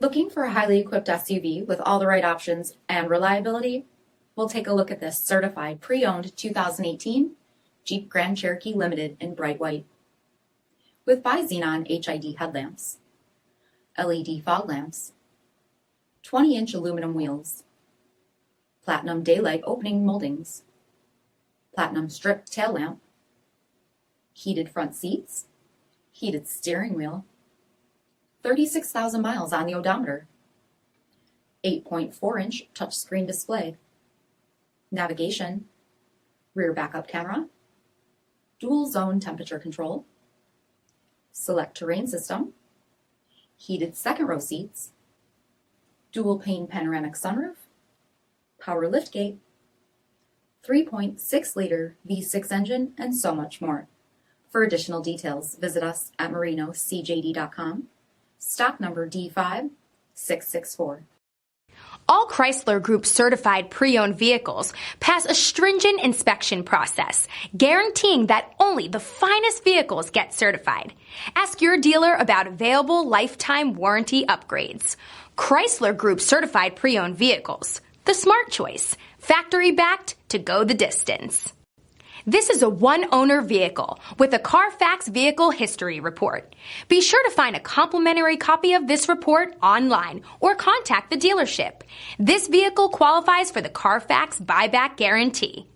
Looking for a highly equipped SUV with all the right options and reliability? We'll take a look at this certified pre-owned 2018 Jeep Grand Cherokee Limited in bright white. With bi-XENON HID headlamps, LED fog lamps, 20-inch aluminum wheels, platinum daylight opening moldings, platinum strip tail lamp, heated front seats, heated steering wheel, 36,000 miles on the odometer, 8.4-inch touchscreen display, navigation, rear backup camera, dual zone temperature control, SELEC-TERRAIN system, heated second row seats, dual pane panoramic sunroof, power liftgate, 3.6-liter V6 engine, and so much more. For additional details, visit us at marinocjd.com, stock number D5664. All Chrysler Group certified pre-owned vehicles pass a stringent inspection process, guaranteeing that only the finest vehicles get certified. Ask your dealer about available lifetime warranty upgrades. Chrysler Group certified pre-owned vehicles, the smart choice, factory backed to go the distance. This is a one-owner vehicle with a CARFAX vehicle history report. Be sure to find a complimentary copy of this report online or contact the dealership. This vehicle qualifies for the CARFAX buyback guarantee.